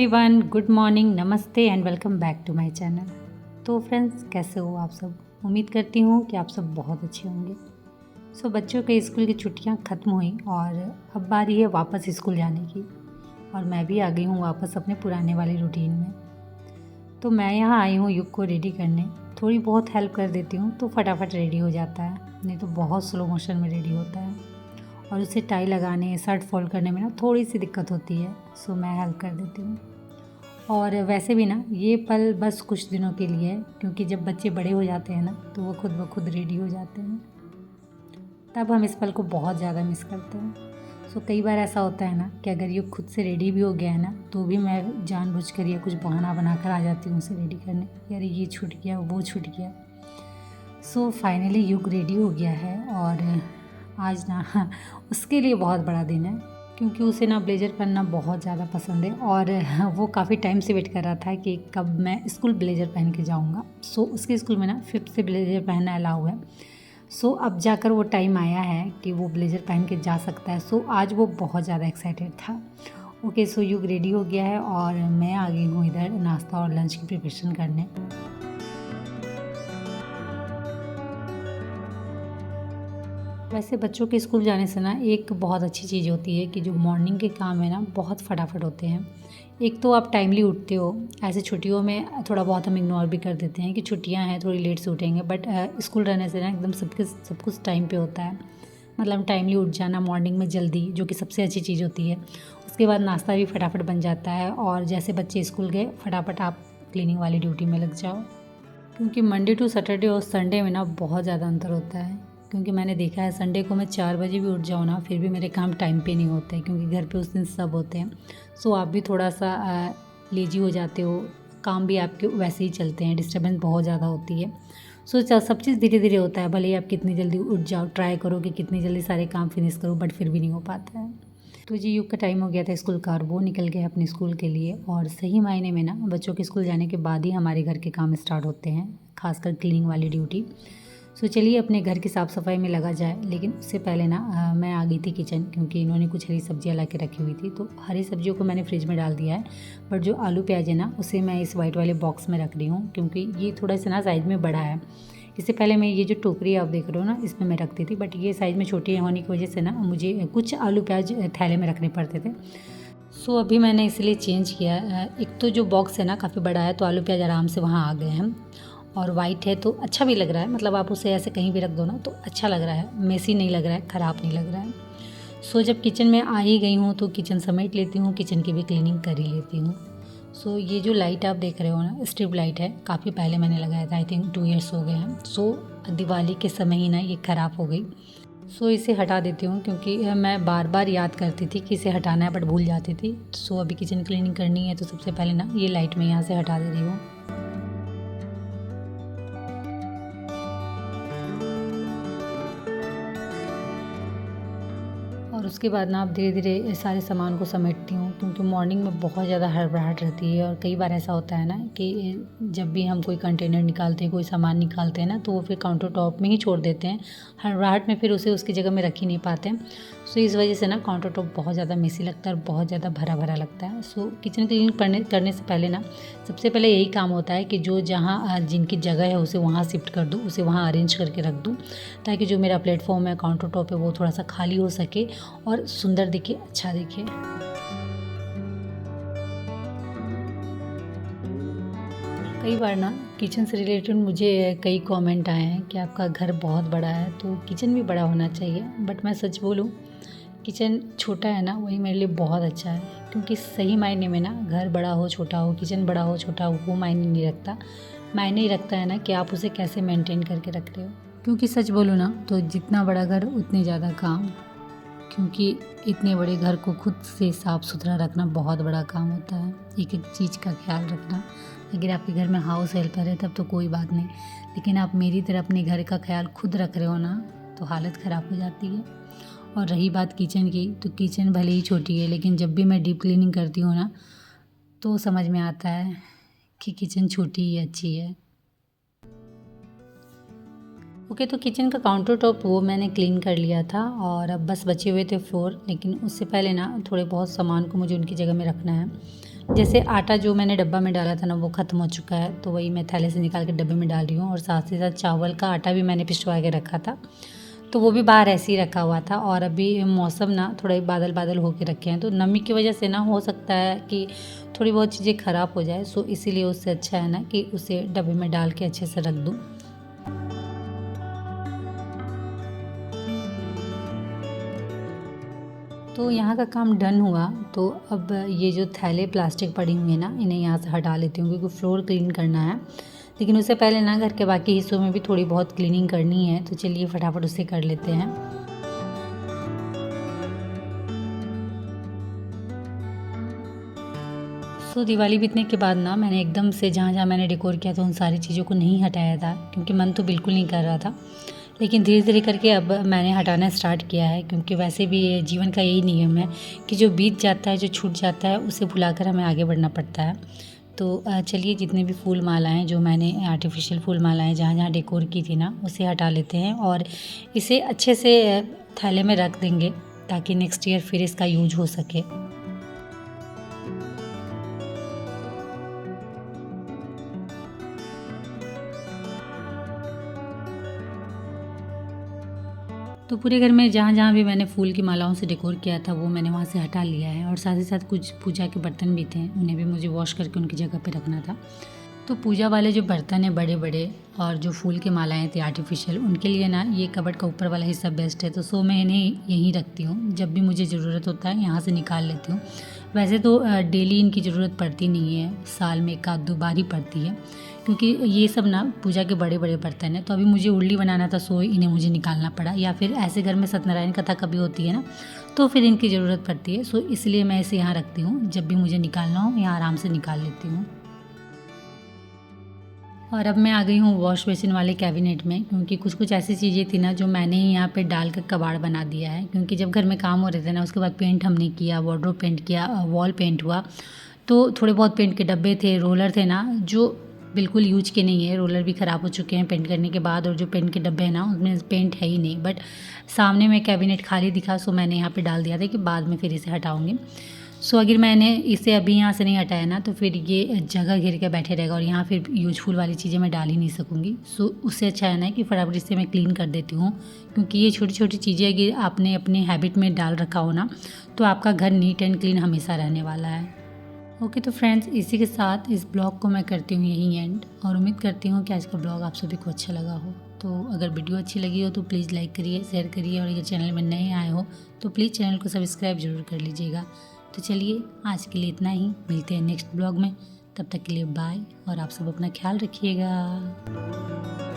Everyone, good morning, नमस्ते and welcome back to my channel. तो friends, कैसे हो आप सब? उम्मीद करती हूँ कि आप सब बहुत अच्छे होंगे। बच्चों के स्कूल की छुट्टियाँ ख़त्म हुई और अब बारी है वापस स्कूल जाने की। और मैं भी आ गई हूँ वापस अपने पुराने वाले रूटीन में। तो मैं यहाँ आई हूँ युग को रेडी करने। थोड़ी बहुत हेल्प कर देती हूँ तो फटाफट रेडी हो जाता है, नहीं तो बहुत स्लो मोशन में रेडी होता है। और उसे टाई लगाने, शर्ट फोल्ड करने में ना थोड़ी सी दिक्कत होती है, सो मैं हेल्प कर देती हूँ। और वैसे भी ना ये पल बस कुछ दिनों के लिए है, क्योंकि जब बच्चे बड़े हो जाते हैं ना तो वो खुद ब खुद रेडी हो जाते हैं, तब हम इस पल को बहुत ज़्यादा मिस करते हैं। कई बार ऐसा होता है ना कि अगर ये खुद से रेडी भी हो गया है ना तो भी मैं जानबूझकर या कुछ बहाना बनाकर आ जाती हूँ उसे रेडी करने, यार ये छूट गया, वो छूट गया। फाइनली युग रेडी हो गया है और आज ना उसके लिए बहुत बड़ा दिन है, क्योंकि उसे ना ब्लेज़र पहनना बहुत ज़्यादा पसंद है और वो काफ़ी टाइम से वेट कर रहा था कि कब मैं स्कूल ब्लेज़र पहन के जाऊँगा। उसके स्कूल में ना 5th से ब्लेज़र पहनना अलाउ है। अब जाकर वो टाइम आया है कि वो ब्लेज़र पहन के जा सकता है। आज वो बहुत ज़्यादा एक्साइटेड था। ओके, युग रेडी हो गया है और मैं आ गई हूँ इधर नाश्ता और लंच की प्रिपरेशन करने। वैसे बच्चों के स्कूल जाने से ना एक बहुत अच्छी चीज़ होती है कि जो मॉर्निंग के काम है ना बहुत फटाफट होते हैं। एक तो आप टाइमली उठते हो। ऐसे छुट्टियों में थोड़ा बहुत हम इग्नोर भी कर देते हैं कि छुट्टियां हैं, थोड़ी लेट से उठेंगे, बट स्कूल रहने से ना एकदम सब कुछ टाइम पे होता है। मतलब टाइमली उठ जाना मॉर्निंग में जल्दी, जो कि सबसे अच्छी चीज़ होती है। उसके बाद नाश्ता भी फटाफट बन जाता है और जैसे बच्चे स्कूल गए फटाफट आप क्लीनिंग वाली ड्यूटी में लग जाओ। क्योंकि मंडे टू सैटरडे और संडे में ना बहुत ज़्यादा अंतर होता है। क्योंकि मैंने देखा है संडे को मैं 4 बजे भी उठ जाऊँ ना फिर भी मेरे काम टाइम पे नहीं होते, क्योंकि घर पे उस दिन सब होते हैं। आप भी थोड़ा सा लेजी हो जाते हो, काम भी आपके वैसे ही चलते हैं, डिस्टर्बेंस बहुत ज़्यादा होती है। सब चीज़ धीरे धीरे होता है, भले ही आप कितनी जल्दी उठ जाओ, ट्राई करो कि कितनी जल्दी सारे काम फिनिश करो, बट फिर भी नहीं हो पाता है। तो जी युग का टाइम हो गया था स्कूल का और वो निकल गया अपने स्कूल के लिए। और सही मायने में ना बच्चों के स्कूल जाने के बाद ही हमारे घर के काम स्टार्ट होते हैं, खासकर क्लीनिंग वाली ड्यूटी। चलिए अपने घर की साफ़ सफाई में लगा जाए। लेकिन उससे पहले ना मैं आ गई थी किचन, क्योंकि इन्होंने कुछ हरी सब्जियां ला के रखी हुई थी। तो हरी सब्जियों को मैंने फ्रिज में डाल दिया है, बट जो आलू प्याज है ना उसे मैं इस वाइट वाले बॉक्स में रख रही हूँ, क्योंकि ये थोड़ा सा ना साइज़ में बड़ा है। इससे पहले मैं ये जो टोकरी आप देख रहे हो ना इसमें मैं रखती थी, बट ये साइज़ में छोटी होने की वजह से ना मुझे कुछ आलू प्याज थैले में रखने पड़ते थे। अभी मैंने इसलिए चेंज किया। एक तो जो बॉक्स है ना काफ़ी बड़ा है, तो आलू प्याज आराम से वहाँ आ गए हैं। और वाइट है तो अच्छा भी लग रहा है, मतलब आप उसे ऐसे कहीं भी रख दो ना तो अच्छा लग रहा है, मेसी नहीं लग रहा है, ख़राब नहीं लग रहा है। जब किचन में आ ही गई हूँ तो किचन समेट लेती हूँ, किचन की भी क्लीनिंग कर ही लेती हूँ। ये जो लाइट आप देख रहे हो ना स्ट्रिप लाइट है, काफ़ी पहले मैंने लगाया था, आई थिंक 2 ईयर्स हो गए हैं। दिवाली के समय ही ना ये ख़राब हो गई। इसे हटा देती हूँ, क्योंकि मैं बार बार याद करती थी कि इसे हटाना है बट भूल जाती थी। अभी किचन क्लीनिंग करनी है तो सबसे पहले ना ये लाइट मैं यहाँ से हटा दे रही हूँ। और उसके बाद ना आप धीरे धीरे सारे सामान को समेटती हूँ, क्योंकि मॉर्निंग में बहुत ज़्यादा हड़बड़ाहट रहती है। और कई बार ऐसा होता है ना कि जब भी हम कोई कंटेनर निकालते हैं, कोई सामान निकालते हैं ना, तो वो फिर काउंटर टॉप में ही छोड़ देते हैं। हड़बड़ाहट में फिर उसे उसकी जगह में रख ही नहीं पाते हैं। इस वजह से ना काउंटर टॉप बहुत ज़्यादा मेसी लगता है और बहुत ज़्यादा भरा भरा लगता है। किचन क्लीनिंग करने से पहले ना सबसे पहले यही काम होता है कि जो जहाँ जिनकी जगह है उसे वहाँ शिफ्ट कर दूँ, उसे वहाँ अरेंज करके रख दूँ, ताकि जो मेरा प्लेटफॉर्म है, काउंटर टॉप है, वो थोड़ा सा खाली हो सके और सुंदर दिखे, अच्छा दिखे। कई बार ना किचन से रिलेटेड मुझे कई कमेंट आए हैं कि आपका घर बहुत बड़ा है तो किचन भी बड़ा होना चाहिए। बट मैं सच बोलूँ, किचन छोटा है ना वही मेरे लिए बहुत अच्छा है, क्योंकि सही मायने में ना घर बड़ा हो छोटा हो, किचन बड़ा हो छोटा हो, वो मायने नहीं रखता। मायने ही रखता है ना कि आप उसे कैसे मेंटेन करके रख रहे हो। क्योंकि सच बोलूँ ना तो जितना बड़ा घर उतने ज़्यादा काम, क्योंकि इतने बड़े घर को खुद से साफ़ सुथरा रखना बहुत बड़ा काम होता है, एक एक चीज़ का ख्याल रखना। अगर आपके घर में हाउस हेल्पर है तब तो कोई बात नहीं, लेकिन आप मेरी तरह अपने घर का ख्याल खुद रख रहे हो ना तो हालत ख़राब हो जाती है। और रही बात किचन की, तो किचन भले ही छोटी है, लेकिन जब भी मैं डीप क्लीनिंग करती हूँ ना तो समझ में आता है कि किचन छोटी ही अच्छी है। ओके, तो किचन का काउंटर टॉप वो मैंने क्लीन कर लिया था और अब बस बचे हुए थे फ्लोर। लेकिन उससे पहले ना थोड़े बहुत सामान को मुझे उनकी जगह में रखना है। जैसे आटा जो मैंने डब्बा में डाला था ना वो ख़त्म हो चुका है, तो वही मैं थैले से निकाल के डब्बे में डाल रही हूँ। और साथ ही साथ चावल का आटा भी मैंने पिसवा के रखा था, तो वो भी बाहर ऐसे ही रखा हुआ था। और अभी मौसम ना थोड़े बादल बादल होके रखे हैं, तो नमी की वजह से ना हो सकता है कि थोड़ी बहुत चीज़ें ख़राब हो जाए। सो इसीलिए उससे अच्छा है ना कि उसे डब्बे में डाल के अच्छे से रख दूँ। तो यहाँ का काम डन हुआ, तो अब ये जो थैले प्लास्टिक पड़ी हुई है ना, इन्हें यहाँ से हटा लेती हूँ क्योंकि फ्लोर क्लीन करना है। लेकिन उससे पहले ना घर के बाकी हिस्सों में भी थोड़ी बहुत क्लीनिंग करनी है, तो चलिए फटाफट उसे कर लेते हैं। सो दिवाली बीतने के बाद ना मैंने एकदम से जहाँ जहाँ मैंने डेकोर किया था उन सारी चीज़ों को नहीं हटाया था, क्योंकि मन तो बिल्कुल नहीं कर रहा था। लेकिन धीरे धीरे करके अब मैंने हटाना स्टार्ट किया है, क्योंकि वैसे भी ये जीवन का यही नियम है कि जो बीत जाता है, जो छूट जाता है, उसे भुलाकर हमें आगे बढ़ना पड़ता है। तो चलिए जितने भी फूल मालाएँ जो मैंने आर्टिफिशियल फूल मालाएँ जहाँ जहाँ डेकोर की थी ना, उसे हटा लेते हैं और इसे अच्छे से थैले में रख देंगे, ताकि नेक्स्ट ईयर फिर इसका यूज हो सके। तो पूरे घर में जहाँ-जहाँ भी मैंने फूल की मालाओं से डेकोर किया था वो मैंने वहाँ से हटा लिया है। और साथ ही साथ कुछ पूजा के बर्तन भी थे, उन्हें भी मुझे वॉश करके उनकी जगह पे रखना था। तो पूजा वाले जो बर्तन हैं बड़े-बड़े और जो फूल की मालाएँ थी आर्टिफ़िशियल, उनके लिए ना ये कबर्ड का ऊपर वाला हिस्सा बेस्ट है। तो सो मैं इन्हें यहीं रखती हूँ, जब भी मुझे ज़रूरत होता है यहाँ से निकाल लेती हूँ। वैसे तो डेली इनकी ज़रूरत पड़ती नहीं है, साल में 1 आध 2 बार ही पड़ती है, क्योंकि ये सब ना पूजा के बड़े-बड़े बर्तन हैं। तो अभी मुझे उरली बनाना था, सो इन्हें मुझे निकालना पड़ा। या फिर ऐसे घर में सत्यनारायण कथा कभी होती है ना, तो फिर इनकी ज़रूरत पड़ती है। सो इसलिए मैं इसे यहाँ रखती हूँ, जब भी मुझे निकालना हो यहाँ आराम से निकाल लेती हूँ। और अब मैं आ गई हूँ वॉश बेसिन वाले कैबिनेट में, क्योंकि कुछ-कुछ ऐसी चीज़ें थी ना जो मैंने ही यहाँ पे डाल कर कबाड़ बना दिया है। क्योंकि जब घर में काम हो रहे थे ना, उसके बाद पेंट हमने किया, वार्डरोब पेंट किया, वॉल पेंट हुआ, तो थोड़े बहुत पेंट के डब्बे थे, रोलर थे ना, जो बिल्कुल यूज़ के नहीं है। रोलर भी ख़राब हो चुके हैं पेंट करने के बाद, और जो पेंट के डब्बे हैं ना उनमें पेंट है ही नहीं। बट सामने में कैबिनेट खाली दिखा, सो मैंने यहाँ पे डाल दिया था कि बाद में फिर इसे हटाऊँगी। सो अगर मैंने इसे अभी यहाँ से नहीं हटाया ना, तो फिर ये जगह घेर के बैठे रहेगा और यहाँ फिर यूज़फुल वाली चीज़ें मैं डाल ही नहीं सकूँगी। सो उससे अच्छा है ना कि फटाफट इसे मैं क्लीन कर देती हूँ, क्योंकि ये छोटी-छोटी चीज़ें अगर आपने अपने हैबिट में डाल रखा हो ना, तो आपका घर नीट एंड क्लीन हमेशा रहने वाला है। ओके, तो फ्रेंड्स इसी के साथ इस ब्लॉग को मैं करती हूँ यहीं एंड, और उम्मीद करती हूँ कि आज का ब्लॉग आप सभी को अच्छा लगा हो। तो अगर वीडियो अच्छी लगी हो तो प्लीज़ लाइक करिए, शेयर करिए, और अगर चैनल में नए आए हो तो प्लीज़ चैनल को सब्सक्राइब ज़रूर कर लीजिएगा। तो चलिए आज के लिए इतना ही, मिलते हैं नेक्स्ट ब्लॉग में। तब तक के लिए बाय, और आप सब अपना ख्याल रखिएगा।